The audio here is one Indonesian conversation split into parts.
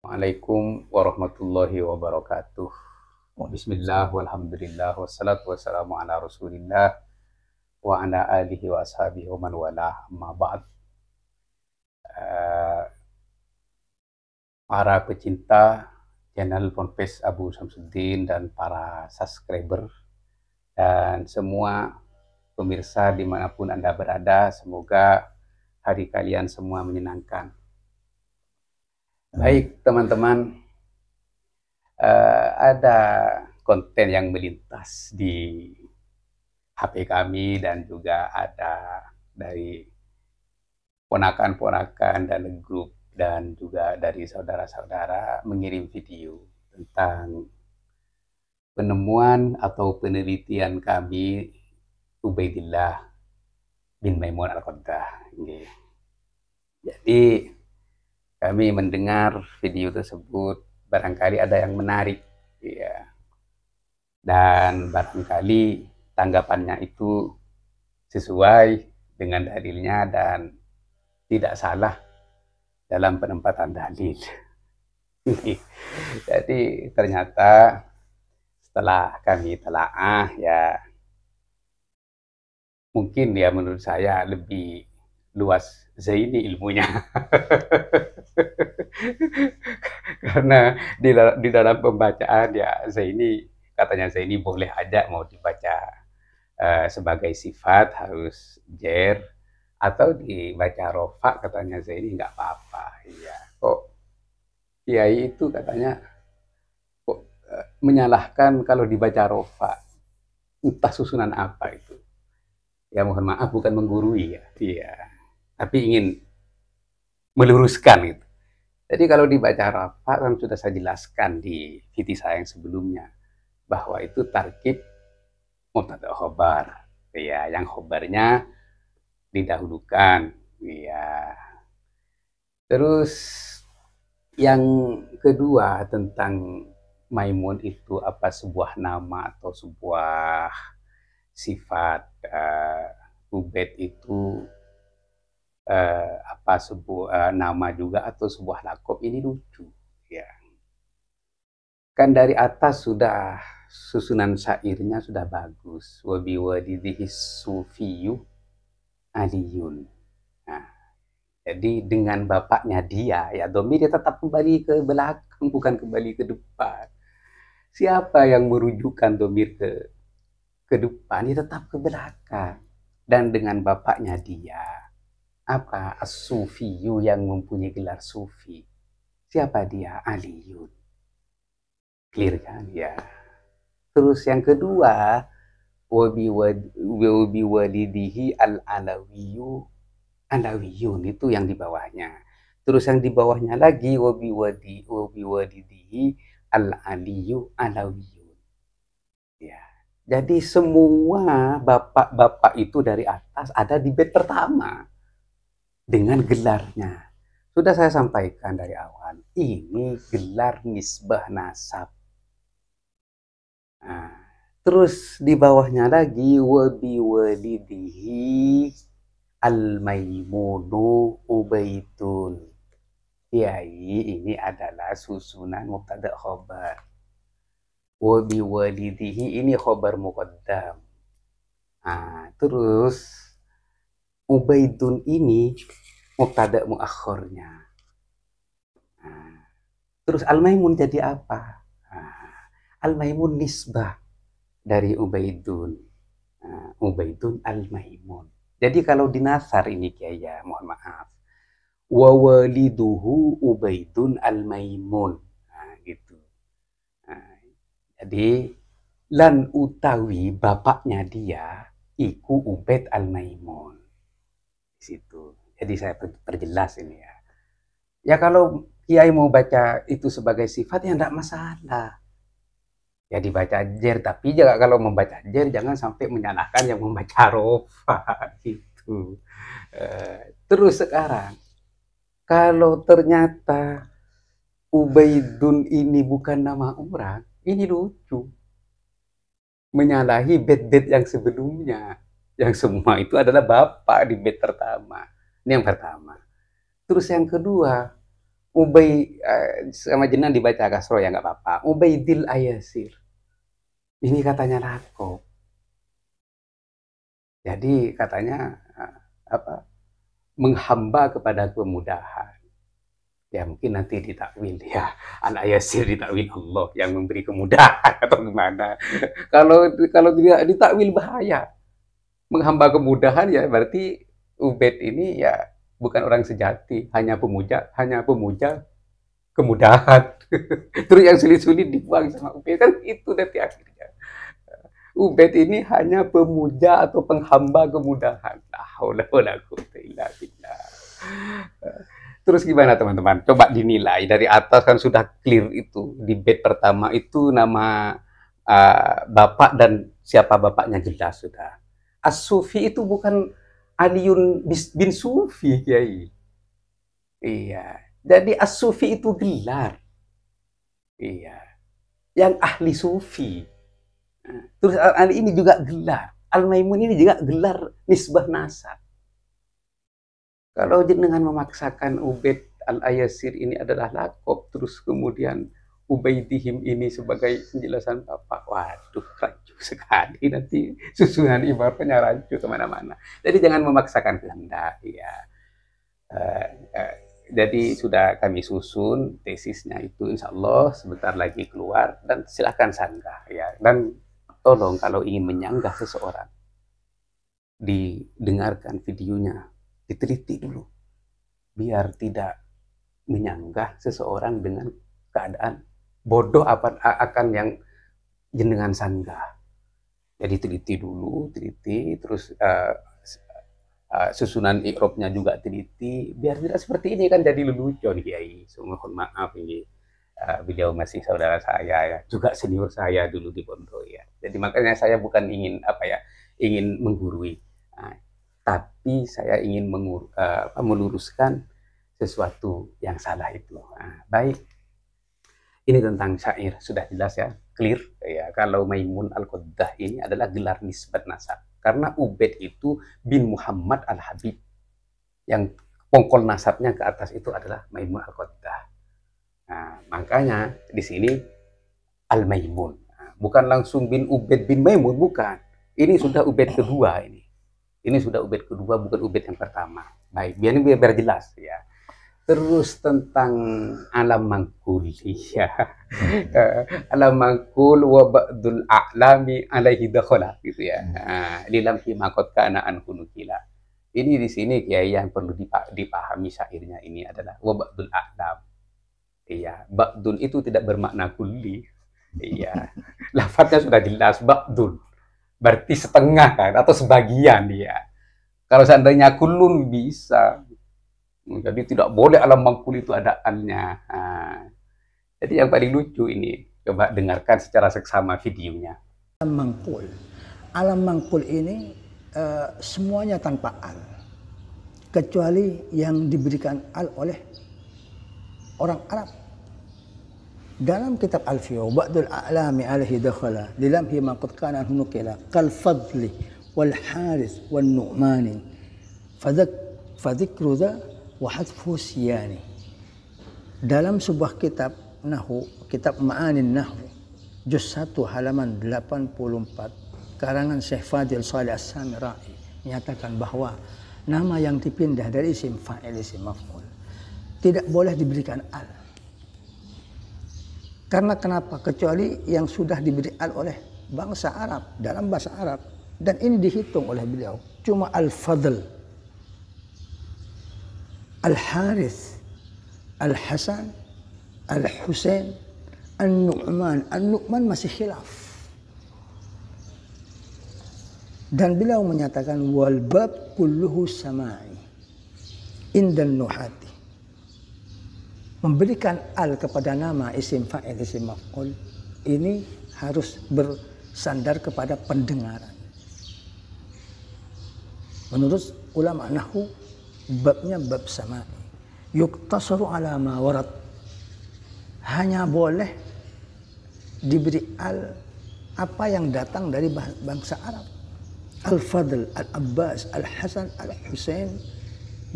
Assalamualaikum warahmatullahi wabarakatuh. Bismillah, walhamdulillah, wassalatu wassalamu ala rasulillah, wa ala alihi wa ashabihi wa man wala, amma ba'd. Eh, para pecinta channel Ponpes Abu Samsuddin dan para subscriber dan semua pemirsa dimanapun Anda berada, semoga hari kalian semua menyenangkan. Baik teman-teman, ada konten yang melintas di HP kami dan juga ada dari ponakan-ponakan dan grup dan juga dari saudara-saudara mengirim video tentang penemuan atau penelitian kami Ubaidillah bin Maimun Al-Qaddah. Jadi kami mendengar video tersebut, barangkali ada yang menarik, ya, dan barangkali tanggapannya itu sesuai dengan dalilnya dan tidak salah dalam penempatan dalil. Jadi ternyata setelah kami telaah, ya mungkin ya menurut saya lebih luas Zaini ilmunya. Karena di dalam pembacaan ya Zaini, katanya Zaini boleh aja mau dibaca sebagai sifat harus jer, atau dibaca rofa, katanya Zaini nggak apa-apa. Iya, kok Kiai itu katanya kok menyalahkan kalau dibaca rofa, entah susunan apa itu. Ya mohon maaf, bukan menggurui ya, iya, tapi ingin meluruskan gitu. Jadi kalau dibaca rafa kan sudah saya jelaskan di video saya yang sebelumnya bahwa itu tarkib mubtada khobar, ya, yang khobarnya didahulukan, ya. Terus yang kedua tentang Maimun itu apa sebuah nama atau sebuah sifat. Ubed itu apa sebuah nama juga atau sebuah lakob, ini lucu, ya. Kan dari atas sudah susunan syairnya sudah bagus, wabi wadidihi sufiyu aliyun. Nah, jadi dengan bapaknya dia, ya domir dia tetap kembali ke belakang, bukan kembali ke depan. Siapa yang merujukkan domir ke depan, dia tetap ke belakang. Dan dengan bapaknya dia, apa as-sufiyu, yang mempunyai gelar sufi. Siapa dia? Aliyun. Clear kan? Ya. Terus yang kedua, wabi walidihi al-alawiyu alawiyun, itu yang di bawahnya. Terus yang di bawahnya lagi wabi walidihi al-aliyu alawiyun. Ya. Jadi semua bapak-bapak itu dari atas ada di bait pertama dengan gelarnya. Sudah saya sampaikan dari awal, ini gelar nisbah nasab. Nah, terus di bawahnya lagi wabi walidihi al-maimunu ubaidun. Kiai ini adalah susunan mubtada khobar. Wabi walidihi ini khobar muqaddam. Nah, terus ubaidun ini mubtada muakhornya. Nah, terus al-maimun jadi apa? Nah, al-maimun nisbah dari ubaidun. Nah, ubaidun al-maimun. Jadi kalau di nasar ini Kiai, ya mohon maaf, wa waliduhu ubaidun al-maimun. Nah, gitu. Nah, jadi lan utawi bapaknya dia iku Ubaid al-Maimun. Di situ. Jadi saya perjelas ini ya. Ya kalau Kiai mau baca itu sebagai sifat ya enggak masalah. Ya dibaca jer, tapi juga kalau membaca jer jangan sampai menyalahkan yang membaca rofa gitu. Terus sekarang kalau ternyata Ubaidun ini bukan nama orang, ini lucu. Menyalahi bait-bait yang sebelumnya. Yang semua itu adalah bapak di bait pertama. Ini yang pertama. Terus yang kedua, Ubay sama jenengan dibaca kasro ya nggak apa-apa. Ubaidil Ayasir. Ini katanya Lakob. Jadi katanya apa? Menghamba kepada kemudahan. Ya mungkin nanti ditakwil ya. Al-Ayasir ditakwil Allah yang memberi kemudahan atau gimana. Kalau tidak ditakwil bahaya. Menghamba kemudahan ya berarti Ubaid ini ya bukan orang sejati, hanya pemuja kemudahan. Terus yang sulit-sulit dibuang sama Ubaid kan itu nanti akhirnya. Ubaid ini hanya pemuja atau penghamba kemudahan. La haula wala quwwata illa billah. Terus gimana teman-teman? Coba dinilai dari atas kan sudah clear itu. Di bait pertama itu nama bapak dan siapa bapaknya jelas sudah. As-Sufi itu bukan Aliun bin Sufi, Kiai. Iya. Jadi As-Sufi itu gelar. Iya. Yang ahli sufi. Terus Ali ini juga gelar. Al-Maimun ini juga gelar nisbah nasab. Kalau jenengan memaksakan Ubaid Al-Ayasir ini adalah lakob, terus kemudian Ubaidihim ini sebagai penjelasan Bapak, waduh, rancu sekali nanti susunan ibaratnya rancu kemana-mana. Jadi jangan memaksakan kehendak, ya. Jadi sudah kami susun tesisnya itu, insya Allah sebentar lagi keluar dan silahkan sanggah, ya. Dan tolong kalau ingin menyanggah seseorang, didengarkan videonya, diteliti dulu, biar tidak menyanggah seseorang dengan keadaan bodoh akan yang jenengan sanggah. Jadi teliti dulu, terus susunan i'rabnya juga teliti, biar tidak seperti ini kan jadi lelucon, Kiai. So, mohon maaf ini. Beliau masih saudara saya ya, juga senior saya dulu di pondok ya. Jadi makanya saya bukan ingin ingin menggurui, tapi saya ingin meluruskan sesuatu yang salah itu. Baik, ini tentang syair sudah jelas ya, clear ya. Kalau Maimun Al-Qaddah ini adalah gelar nisbat nasab, karena Ubaid itu bin Muhammad Al-Habib, yang pongkol nasabnya ke atas itu adalah Maimun Al-Qaddah. Nah, makanya di sini Al-Maimun. Bukan langsung bin Ubaid bin Maimun, bukan. Ini sudah Ubaid kedua ini. Ini sudah Ubaid kedua, bukan Ubaid yang pertama. Baik, biar jelas ya. Terus tentang alam mangkul ya. Alam mangkul wa ba'dul a'lami alaihi dakhala gitu ya. Dilam fi maqad kana an hunukila. Ini di sini ya yang perlu dipahami syairnya ini adalah wa ba'dul a'lam. Iya, ba'dun itu tidak bermakna kulli. Iya, lafadznya sudah jelas, ba'dun. Berarti setengah kan, atau sebagian ya. Kalau seandainya kullun bisa. Jadi tidak boleh alam mangkul itu ada an-nya. Jadi yang paling lucu ini, coba dengarkan secara seksama videonya. Alam mangkul. Alam mangkul ini semuanya tanpa al. Kecuali yang diberikan al oleh orang Arab. Dalam kitab Alfiya, ba'dul a'lami alaihi dakhala lilamhi ma qad kana hunukila kal fadli wal haris wan nu'mani fadhikru dha wa hadfu siyani. Dalam sebuah kitab nahwu, kitab Ma'anin Nahwu, juz 1 halaman 84, karangan Syekh Fadil Shalih As-Samirai menyatakan bahwa nama yang dipindah dari isim fa'il isim maf'ul tidak boleh diberikan al. Karena kenapa? Kecuali yang sudah diberi al oleh bangsa Arab, dalam bahasa Arab. Dan ini dihitung oleh beliau. Cuma al-fadl, al-harith, al-hasan, al-husain, an-nu'man. An-nu'man masih khilaf. Dan beliau menyatakan wal bab kulluhu samai indan nuhati. Memberikan al kepada nama isim fa'il isim maf'ul ini harus bersandar kepada pendengaran. Menurut ulama nahwu, babnya bab samai. Yuktasaru ala ma warad. Hanya boleh diberi al apa yang datang dari bangsa Arab. Al-Fadl, Al-Abbas, Al-Hasan, Al-Husain,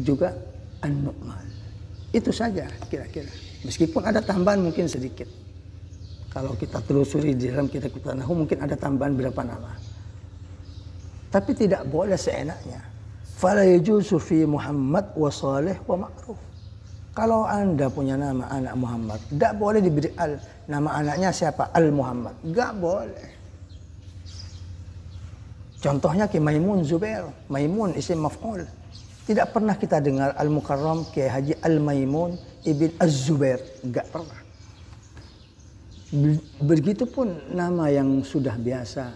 juga An-Nu'man. Itu saja kira-kira. Meskipun ada tambahan mungkin sedikit. Kalau kita telusuri di dalam kitab Nahwu mungkin ada tambahan berapa nama. Tapi tidak boleh seenaknya. Fala yajuzu fi Muhammad wa Saleh wa Ma'ruf. Kalau Anda punya nama anak Muhammad, tidak boleh diberi al. Nama anaknya siapa? Al Muhammad. Enggak boleh. Contohnya Ki Maimun Zubair. Maimun isim maf'ul. Tidak pernah kita dengar Al-Mukarram Kiai Haji Al-Maimun Ibn Az-Zubair. Enggak pernah. Begitupun nama yang sudah biasa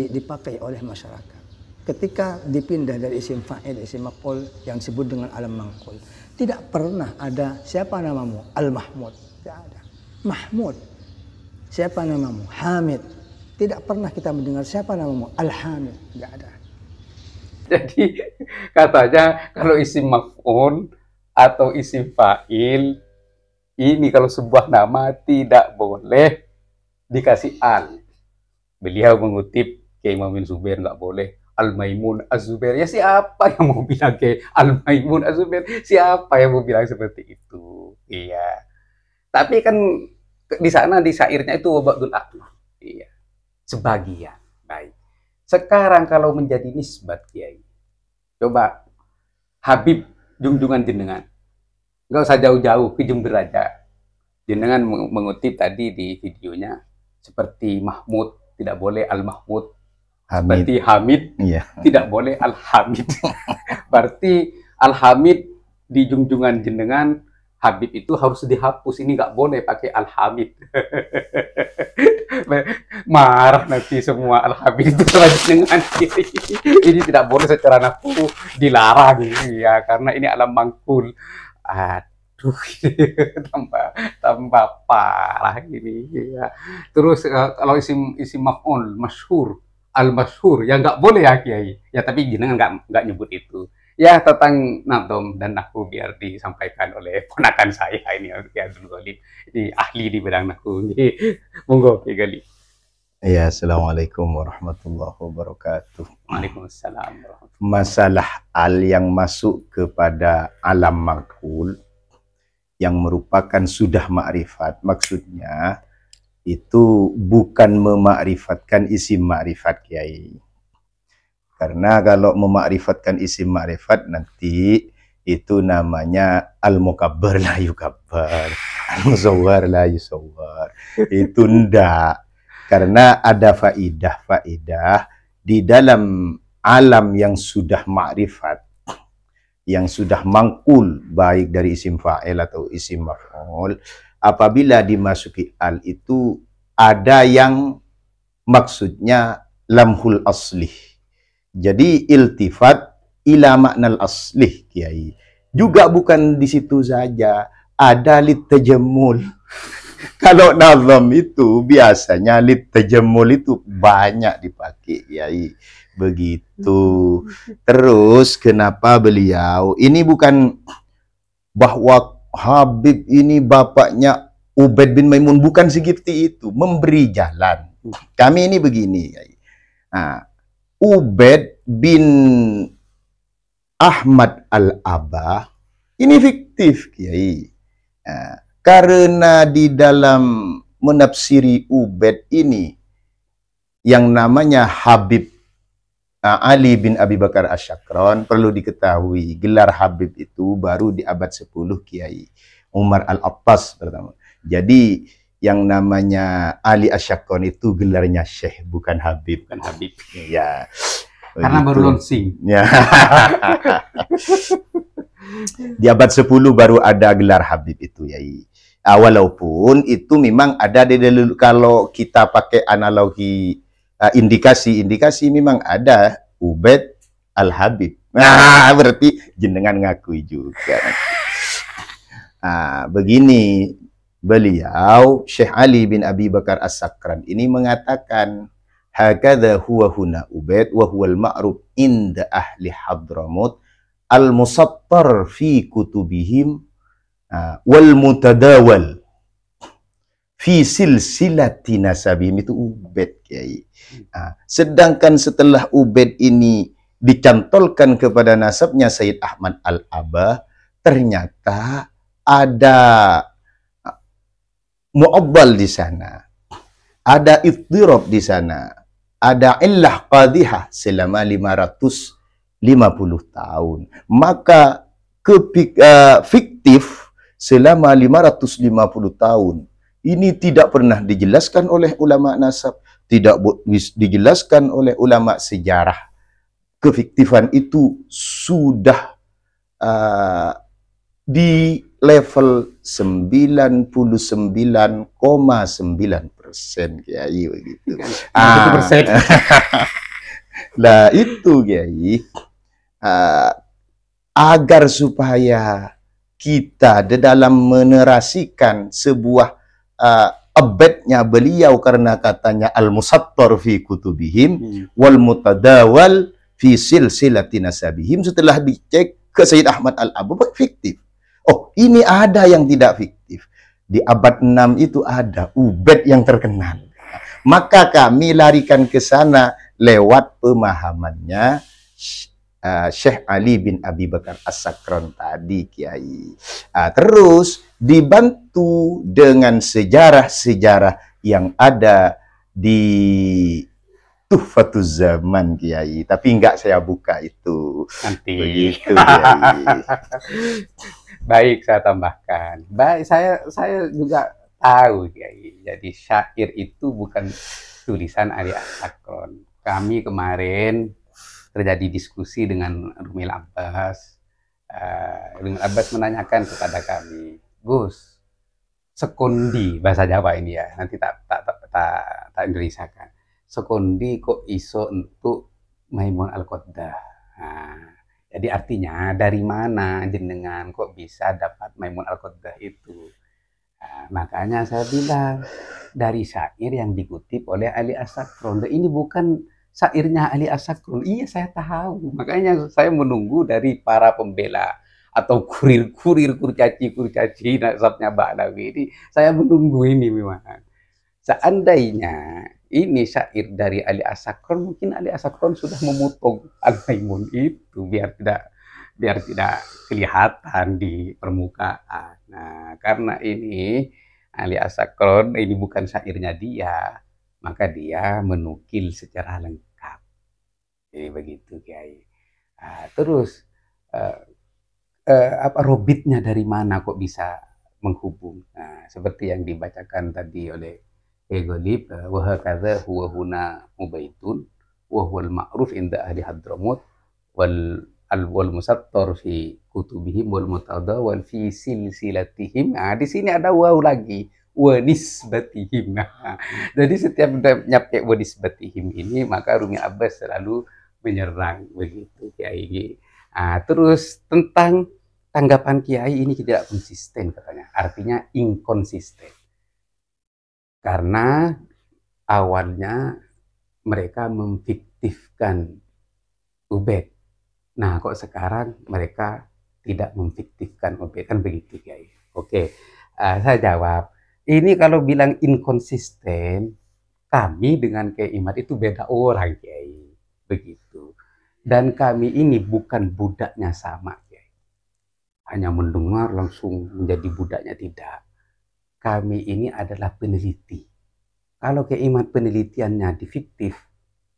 dipakai oleh masyarakat. Ketika dipindah dari isim fa'il, isim maf'ul yang disebut dengan alam mangkul. Tidak pernah ada siapa namamu? Al-Mahmud. Tidak ada. Mahmud. Siapa namamu? Hamid. Tidak pernah kita mendengar siapa namamu? Al-Hamid. Tidak ada. Jadi katanya kalau isim maf'ul atau isim fa'il ini kalau sebuah nama tidak boleh dikasih al. Beliau mengutip Kiai Maimun Zubair nggak boleh Al-Maimun Az-Zubair. Ya siapa yang mau bilang kayak Al-Maimun Az-Zubair? Siapa yang mau bilang seperti itu? Iya. Tapi kan di sana di syairnya itu wabadul aqli. Iya. Sebagian. Baik. Sekarang kalau menjadi nisbat Kiai, coba Habib junjungan jenengan, nggak usah jauh-jauh ke Jember aja. Jenengan mengutip tadi di videonya seperti Mahmud tidak boleh Al-Mahmud, seperti Hamid iya. Tidak boleh Al-Hamid. Berarti Al-Hamid di junjungan jenengan Habib itu harus dihapus, ini nggak boleh pakai Al-Hamid. Marah nanti semua Al-Habib itu dengan ini tidak boleh secara nafsu, dilarang ya karena ini alam mangkul. Aduh, tambah parah ini ya. Terus kalau isim maf'ul masyhur, al-masyhur ya nggak boleh ya Kiai. Ya tapi jenengan nggak nyebut itu. Ya tentang nadom dan nahwu biar disampaikan oleh ponakan saya ini Kiai Abdul Ghalib. Ini ahli di bidang nahwu. Monggo Kiai Ghalib. Ya, assalamualaikum warahmatullahi wabarakatuh. Waalaikumsalam. Masalah al yang masuk kepada alam maqul yang merupakan sudah ma'rifat, maksudnya itu bukan memakrifatkan isim ma'rifat Kiai. Karena kalau memakrifatkan isim ma'rifat nanti itu namanya al-mukabbar la yukabbar, al-musawwar la yusawwar. Itu ndak. Karena ada faidah di dalam alam yang sudah ma'rifat, yang sudah mangkul, baik dari isim fa'il atau isim maf'ul, apabila dimasuki al itu ada yang maksudnya lamhul aslih. Jadi iltifat ila maknal aslih Kiai. Juga bukan di situ saja, ada litajammul. Kalau nazam itu biasanya litajammul itu banyak dipakai Kiai. Begitu. Terus kenapa beliau ini bukan bahwa Habib ini bapaknya Ubaid bin Maimun, bukan seperti itu, memberi jalan. Kami ini begini Kiai. Nah, Ubaid bin Ahmad al-Abah ini fiktif Kiai. Nah, karena di dalam menafsiri Ubaid ini yang namanya Habib Ali bin Abi Bakar Asy-Syakran, perlu diketahui gelar Habib itu baru di abad 10 Kiai. Umar Al-Attas pertama. Jadi yang namanya Ali Asy-Syakran itu gelarnya Syekh, bukan Habib. Bukan Habib. Ya. Karena begitu. baru launching. Ya. Di abad 10 baru ada gelar Habib itu ya. Walaupun itu memang ada di dulu, kalau kita pakai analogi indikasi memang ada Ubaid Al-Habib. Nah, berarti jenengan ngakui juga. Begini, beliau Syekh Ali bin Abi Bakar As-Sakran ini mengatakan hakadha huwa huna Ubaid wa huwal ma'ruf inda ahli Hadramut al-musattar fi kutubihim wal mutadawal fi silsilati nasabihim. Itu Ubaid Kiai. Sedangkan setelah Ubaid ini dicantolkan kepada nasabnya Sayyid Ahmad Al-Abah, ternyata ada mu'abbal di sana, ada iddirab di sana, ada illah qadhihah selama 550 tahun. Maka fiktif selama 550 tahun ini tidak pernah dijelaskan oleh ulama nasab, tidak dijelaskan oleh ulama sejarah. Kefiktifan itu sudah di level 99,9% Kiai begitu. persen. Nah itu Kiai, agar supaya kita di dalam menerasikan sebuah abadnya beliau, karena katanya al-musattar fi kutubihim wal mutadawal fi silsilati nasabihim, setelah dicek ke Sayyid Ahmad Al-Abbad fiktif. Oh, ini ada yang tidak fiktif. Di abad 6 itu ada Ubaid yang terkenal. Maka kami larikan ke sana lewat pemahamannya Syekh Ali bin Abi Bakar As-Sakran tadi, Kiai. Terus dibantu dengan sejarah-sejarah yang ada di Tuhfatuz Zaman, Kiai. Tapi enggak saya buka itu. Nanti. Begitu, Kiai. Baik, saya tambahkan. Baik, saya juga tahu, Kiai. Jadi syair itu bukan tulisan Ali As-Sakran. Kami kemarin terjadi diskusi dengan Rumil Abbas. Rumil Abbas menanyakan kepada kami, Gus, sekondi bahasa Jawa ini ya, nanti tak Indonesiakan. Sekondi kok iso untuk Maimun Al-Qoddah. Jadi artinya dari mana jenengan kok bisa dapat Maimun Al-Qoddah itu? Makanya saya bilang dari syair yang dikutip oleh Ali As-Sakran. Ini bukan syairnya Ali As-Sakran. Iya, saya tahu. Makanya saya menunggu dari para pembela atau kurir-kurir kurcaci nasabnya Ba'alawi ini. Saya menunggu ini memang. Seandainya ini syair dari Ali As-Sakran, mungkin Ali As-Sakran sudah memotong Al-Maimun itu biar tidak kelihatan di permukaan. Nah, karena ini Ali As-Sakran ini bukan syairnya dia, maka dia menukil secara lengkap. Jadi begitu, Kiai. Terus apa robitnya dari mana kok bisa menghubung? Seperti yang dibacakan tadi oleh Golib, wa hakadha huwa huna mubaitun wa huwal ma'ruf inda ahli Hadramut wal musattar fi kutubihim wal mutadawal fi silsilatihim. Di sini ada waw lagi, wa nisbatihim. Jadi setiap nyampe wa nisbatihim ini maka Rumi Abbas selalu menyerang begitu, Kiai. Terus tentang tanggapan Kiai ini tidak konsisten katanya, artinya inkonsisten. Karena awalnya mereka memfiktifkan Ubaid. Nah, kok sekarang mereka tidak memfiktifkan Ubaid, kan begitu, Kiai. Oke, saya jawab. Ini kalau bilang inkonsisten, kami dengan Kiai Imad itu beda orang, Kiai. Begitu. Dan kami ini bukan budaknya sama, Kiai. Hanya mendengar langsung menjadi budaknya, tidak. Kami ini adalah peneliti. Kalau Kiai Imad penelitiannya di fiktif,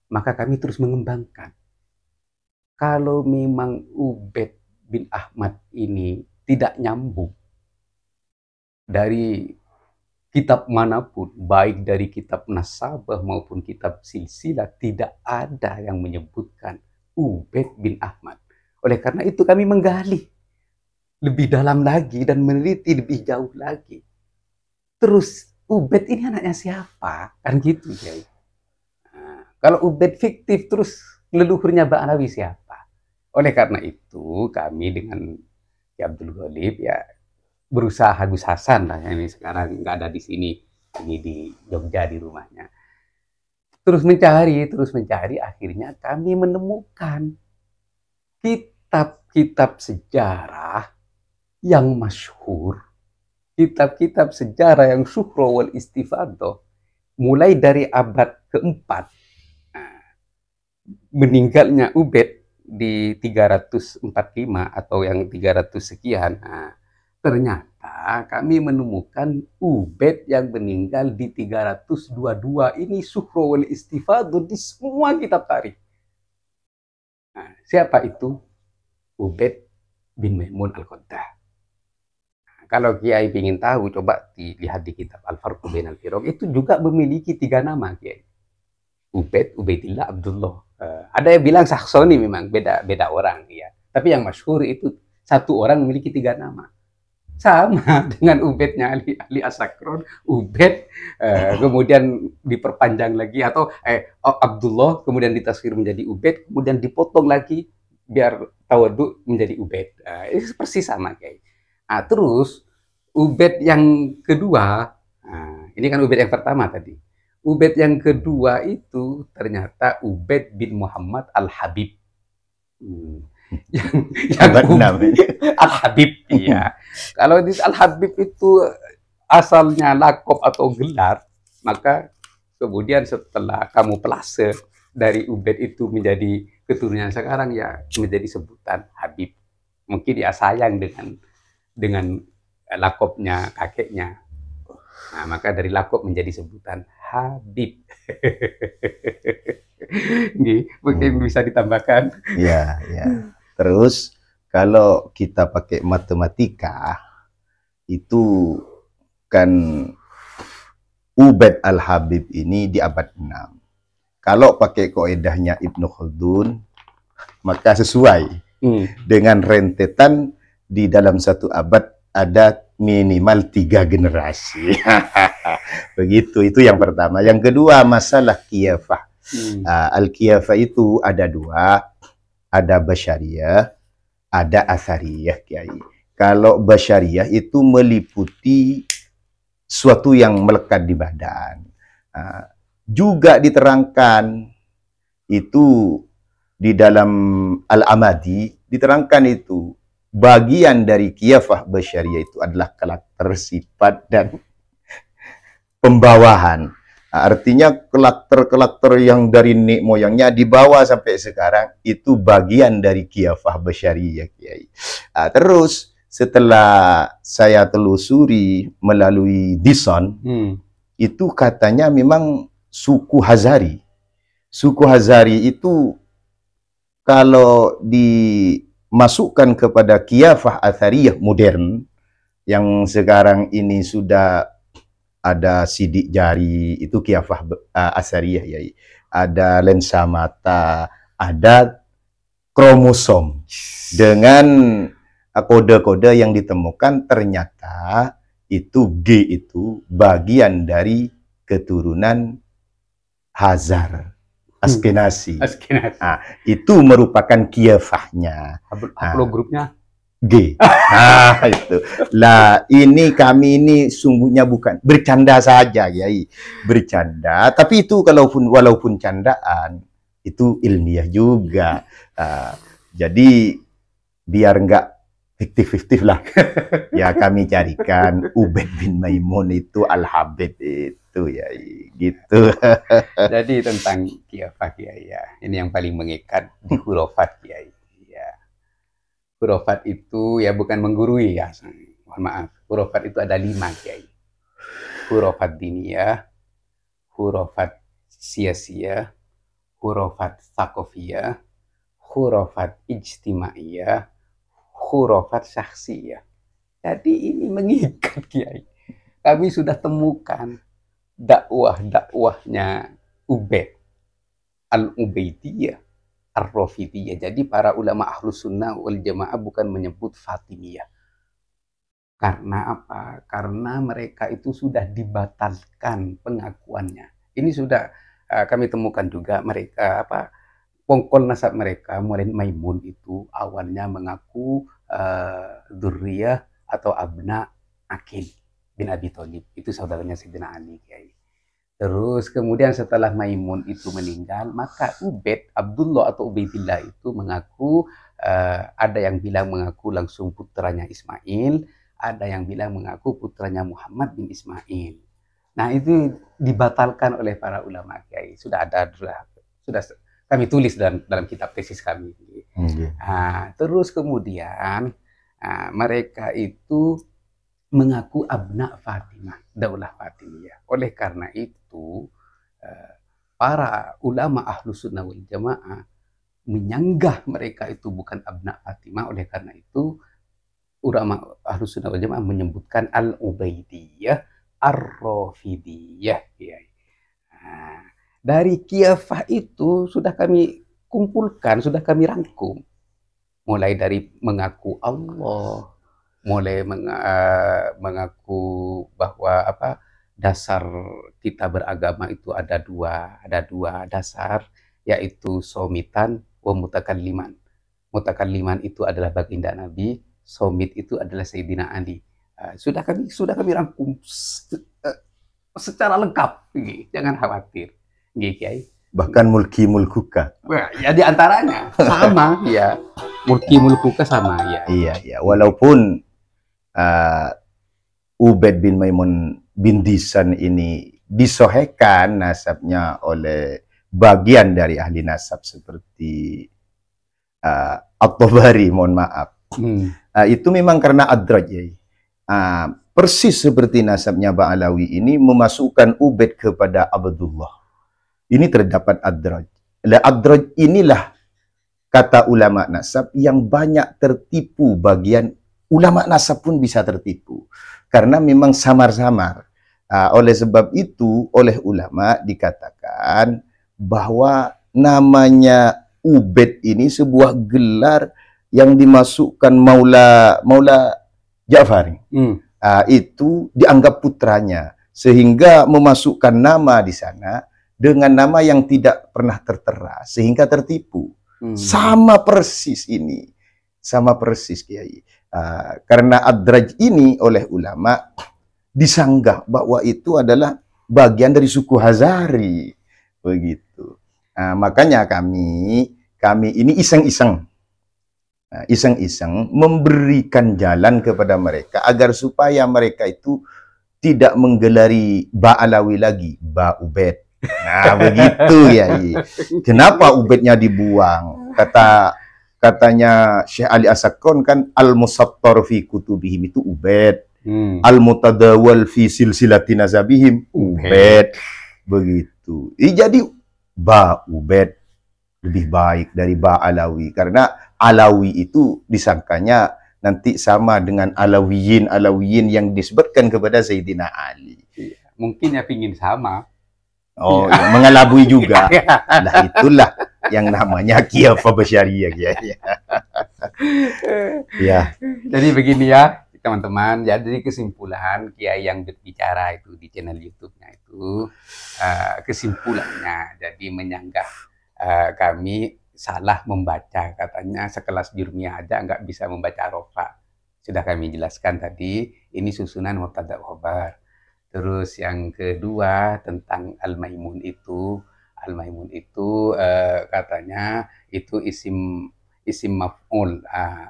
maka kami terus mengembangkan. Kalau memang Ubaid bin Ahmad ini tidak nyambung dari kitab manapun, baik dari kitab Nasabah maupun kitab Silsilah, tidak ada yang menyebutkan Ubaid bin Ahmad. Oleh karena itu kami menggali lebih dalam lagi dan meneliti lebih jauh lagi. Terus Ubaid ini anaknya siapa? Kan gitu, Kiai. Kalau Ubaid fiktif, terus leluhurnya Ba'alawi siapa? Oleh karena itu kami dengan Ki Abdul Golib ya berusaha, Gus Hasan lah yang ini sekarang nggak ada di sini, ini di Jogja di rumahnya. Terus mencari, akhirnya kami menemukan kitab-kitab sejarah yang masyhur, kitab-kitab sejarah yang syuhro wal istifadah, mulai dari abad keempat, meninggalnya Ubaid di 345 atau yang 300 sekian. Ternyata ternyata kami menemukan Ubaid yang meninggal di 322. Ini Suhro wal Istifadhu di semua kitab tarikh. Nah, siapa itu? Ubaid bin Maimun Al-Qaddah. Nah, kalau Kiai ingin tahu, coba dilihat di kitab Al-Farqu Bainal Firaq. Itu juga memiliki 3 nama, Kiai. Ubaid, Ubaidillah, Abdullah. Ada yang bilang Saksoni, memang beda orang, ya. Tapi yang masyhur itu satu orang memiliki 3 nama. Sama dengan Ubaidnya Ali As-Sakron, Ubaid, kemudian diperpanjang lagi, atau Abdullah, kemudian ditasghir menjadi Ubaid, kemudian dipotong lagi biar tawadhu menjadi Ubaid. Ini persis sama, kayak. Nah, terus Ubaid yang kedua, ini kan Ubaid yang pertama tadi. Ubaid yang kedua itu ternyata Ubaid bin Muhammad Al-Habib. Yang Al-Habib, iya. Kalau di Al-Habib itu asalnya lakop atau gelar, maka kemudian setelah kamu pelase dari Ubaid itu menjadi keturunan sekarang, ya menjadi sebutan Habib. Mungkin ya sayang dengan lakopnya kakeknya. Nah, maka dari lakop menjadi sebutan Habib. Mungkin bisa ditambahkan. Ya, ya. Terus kalau kita pakai matematika, itu kan Ubaid Al-Habib ini di abad 6. Kalau pakai kaidahnya Ibnu Khaldun, maka sesuai dengan rentetan di dalam satu abad ada minimal 3 generasi. Begitu, itu yang pertama. Yang kedua, masalah khilafah. Al-khilafah itu ada 2, ada Basyariyah, ada Athariyah, Kiai. Kalau Basyariyah itu meliputi suatu yang melekat di badan. Juga diterangkan itu di dalam Al-Amadi, diterangkan itu bagian dari khilafah Basyariyah itu adalah karakter, sifat, dan pembawahan. Artinya karakter yang dari nenek moyangnya dibawa sampai sekarang, itu bagian dari khilafah Basyariyah, Kiai. Terus setelah saya telusuri melalui Dison, itu katanya memang suku Hazari. Suku Hazari itu kalau dimasukkan kepada khilafah Athariyah modern, yang sekarang ini sudah ada sidik jari, itu khilafah Athariyah, ya. Ada lensa mata, ada kromosom dengan kode-kode yang ditemukan, ternyata itu G itu bagian dari keturunan Hazar Askenazi. Itu merupakan khilafahnya. Haplogrupnya G. Itu. Lah, ini kami ini sungguhnya bukan bercanda saja, Yai. Bercanda, tapi itu walaupun candaan, itu ilmiah juga. Jadi biar enggak fiktif-fiktif lah. Ya, kami carikan Ubaid bin Maimun itu Al-Habib itu, ya, gitu. Jadi tentang khilafah, Kiai, ya. Ini yang paling mengikat di khurafat, Kiai. Ya. Khurafat itu ya bukan menggurui, ya. Mohon maaf. Khurafat itu ada 5, Kiai. Khurafat diniyah, khurafat siyasiyah, khurafat thaqafiyah, khurafat ijtimaiyah, khurafat syakhsiyah. Jadi ini mengikat, Kiai. Kami sudah temukan dakwahnya Ubaid, Al-Ubaidiyah, Ar-Rafidiyah. Jadi para ulama Ahlus Sunnah wal Jamaah bukan menyebut Fatimiyah. Karena apa? Karena mereka itu sudah dibatalkan pengakuannya. Ini sudah kami temukan juga, mereka pongkol nasab mereka, mulai Maimun itu awalnya mengaku dzurriyah atau abna Aqil bin Abi Thalib, itu saudaranya Sayyidina Ali, Kiai. Terus kemudian setelah Maimun itu meninggal, maka Ubaid, Abdullah atau Ubaidillah itu mengaku, ada yang bilang mengaku langsung putranya Ismail, ada yang bilang mengaku putranya Muhammad bin Ismail. Nah, itu dibatalkan oleh para ulama, Kiai. Sudah kami tulis dalam kitab tesis kami. Terus kemudian mereka itu mengaku abna Fatimah, Daulah Fatimiyah. Oleh karena itu, para ulama Ahlus Sunnah wal Jamaah menyanggah mereka itu bukan abna Fatimah. Oleh karena itu, ulama Ahlus Sunnah wal Jamaah menyebutkan Al-Ubaidiyah, Ar-Rafidiyah. Nah, dari khilafah itu sudah kami kumpulkan, sudah kami rangkum. Mulai dari mengaku Allah, mulai mengaku bahwa dasar kita beragama itu ada dua dasar, yaitu somitan wa mutakalliman. Mutakalliman itu adalah baginda Nabi, somit itu adalah Sayyidina Ali. Sudah kami rangkum secara lengkap, jangan khawatir, Kiai. Bahkan mulki mulkuka. Wah, ya diantaranya sama, ya. Mulki mulkuka sama, ya. Iya. Walaupun Ubaid bin Maimun bin Disan ini disohekan nasabnya oleh bagian dari ahli nasab seperti At-Tabari, mohon maaf. Itu memang karena adraj, ya. Persis seperti nasabnya Ba'alawi ini memasukkan Ubaid kepada Abdullah. Ini terdapat adraj. Adraj inilah kata ulama nasab yang banyak tertipu. Bagian ulama nasab pun bisa tertipu. Karena memang samar-samar. Oleh sebab itu, oleh ulama dikatakan bahwa namanya Ubaid ini sebuah gelar yang dimasukkan Maula Ja'fari. Itu dianggap putranya. Sehingga memasukkan nama di sana dengan nama yang tidak pernah tertera, sehingga tertipu. Sama persis ini. Sama persis, Kiai. Karena adraj ini oleh ulama disanggah bahwa itu adalah bagian dari suku Hazari. Begitu. Makanya kami ini iseng-iseng. Iseng-iseng memberikan jalan kepada mereka agar supaya mereka itu tidak menggelari Ba'alawi lagi, Ba'ubaid. Nah, begitu, ya. Kenapa Ubaidnya dibuang? Katanya Syekh Ali As-Sakon kan al-musattar fi kutubihim itu Ubaid. Al-mutadawal fi silsilati nazabihim Ubaid. Begitu. Jadi Ba'ubaid lebih baik dari Ba'alawi karena Alawi itu disangkanya nanti sama dengan Alawiyin yang disebutkan kepada Sayyidina Ali. Mungkin ya pingin sama. Oh, ya, mengelabui juga. Nah, itulah yang namanya khilafah basyariyah, ya. Ya. Jadi begini ya, teman-teman. Jadi kesimpulan Kiai yang berbicara itu di channel YouTube-nya itu kesimpulannya jadi menyanggah kami salah membaca, katanya sekelas Jurmiyah aja nggak bisa membaca rofa. Sudah kami jelaskan tadi, ini susunan mubtada khobar. Terus yang kedua tentang Al-Maimun itu katanya itu isim maf'ul,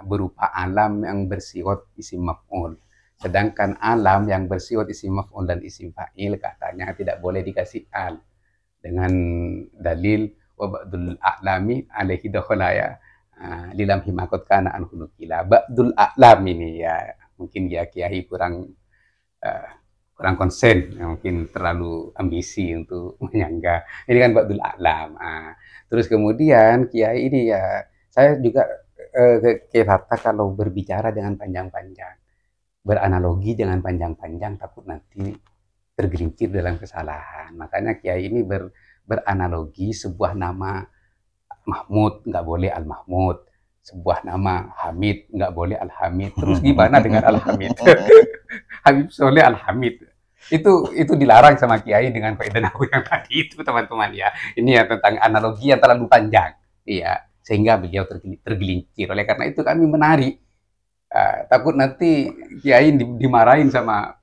berupa alam yang bersifat isim maf'ul. Sedangkan alam yang bersifat isim maf'ul dan isim fa'il katanya tidak boleh dikasih al dengan dalil wa ba'dul a'lami alaihi dakhalaya lilam himakot kana an khuluqila. Ba'dul a'lam ini ya mungkin ya Kiai kurang konsen, ya, mungkin terlalu ambisi untuk menyanggah. Ini kan ba'dul a'lam. Terus kemudian Kiai ini ya, saya juga Kata kalau berbicara dengan panjang-panjang, beranalogi dengan panjang-panjang, takut nanti tergelincir dalam kesalahan. Makanya Kiai ini beranalogi sebuah nama Mahmud, nggak boleh Al-Mahmud. Sebuah nama Hamid, nggak boleh Al-Hamid. Terus gimana dengan Al-Hamid? Habib Soleh Al-Hamid. Itu dilarang sama Kiai dengan kaidah nahwu yang tadi itu, teman-teman ya. Ini ya tentang analogi yang terlalu panjang. Iya, sehingga beliau tergelincir. Oleh karena itu kami menarik. Takut nanti Kiai dimarahin sama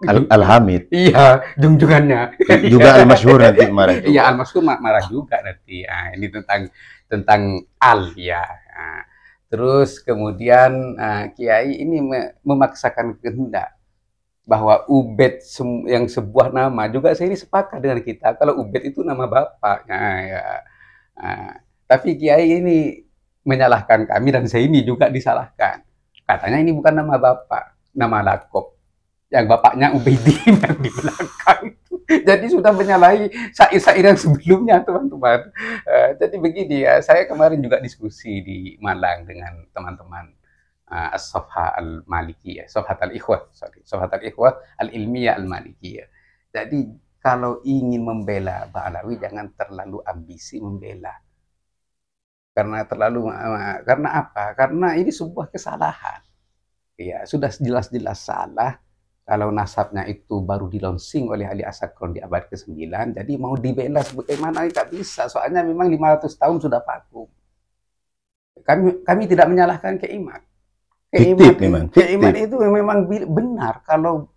Al-Hamid. Iya, junjungannya. Juga Al-Masyhur nanti marah. Iya, Al-Masyhur marah juga nanti. Ini tentang al ya. Terus kemudian Kiai ini memaksakan kehendak bahwa Ubaid yang sebuah nama, juga saya ini sepakat dengan kita kalau Ubaid itu nama bapaknya ya. Tapi Kiai ini menyalahkan kami dan saya ini juga disalahkan. Katanya ini bukan nama bapak, nama lakob. yang bapaknya Ubaidin yang di belakang itu. Jadi sudah menyalahi syair-syair yang sebelumnya, teman-teman. Jadi begini ya, saya kemarin juga diskusi di Malang dengan teman-teman As-Sofha Al-Malikiyah, Sofhat Al-Ikhwah, Sofhat Al-Ikhwah Al-Ilmiyah Al-Malikiyah. Jadi kalau ingin membela Ba'alawi jangan terlalu ambisi membela. Karena apa? Karena ini sebuah kesalahan. Ya, sudah jelas-jelas salah. Kalau nasabnya itu baru dilonsing oleh Ali Asakron di abad ke-9, jadi mau dibela sebagaimana nggak bisa. Soalnya memang 500 tahun sudah vakum. Kami tidak menyalahkan Keimat. Keimat itu memang benar. Kalau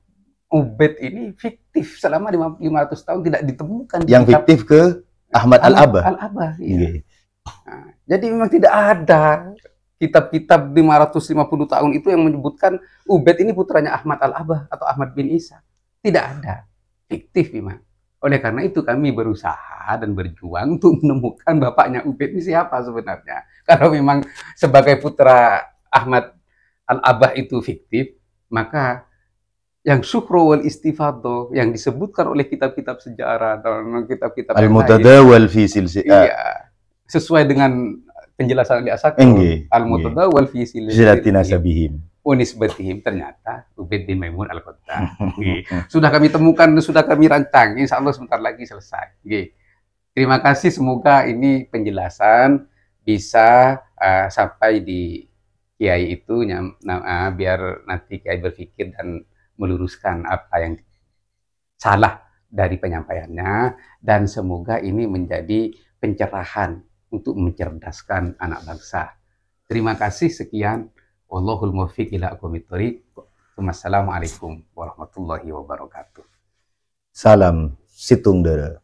Ubed ini fiktif selama 500 tahun tidak ditemukan. Yang fiktif ke Ahmad Al-Abah. Al-Abah, iya. Nah, jadi memang tidak ada kitab-kitab 550 tahun itu yang menyebutkan Ubed ini putranya Ahmad Al-Abah atau Ahmad bin Isa. Tidak ada. Fiktif memang. Oleh karena itu kami berusaha dan berjuang untuk menemukan bapaknya Ubed ini siapa sebenarnya. Kalau memang sebagai putra Ahmad Al-Abah itu fiktif, maka yang syukru wal istifadoh yang disebutkan oleh kitab-kitab sejarah dan kitab-kitab Al-Mutadawwal fi silsilah. Iya. Sesuai dengan penjelasan di Asakron, al-mutadawwal fi silsilati nasabihim unisbatihim, ternyata Ubaid bin Maimun al-Qattan. Sudah kami temukan, sudah kami rancang, insya Allah sebentar lagi selesai. Terima kasih, semoga ini penjelasan bisa sampai di Kiai itu, biar nanti Kiai berpikir dan meluruskan apa yang salah dari penyampaiannya, dan semoga ini menjadi pencerahan untuk mencerdaskan anak bangsa. Terima kasih, sekian. Wallahul muwaffiq ila aqwamit thoriq. Wassalamualaikum warahmatullahi wabarakatuh. Salam Situng Dere.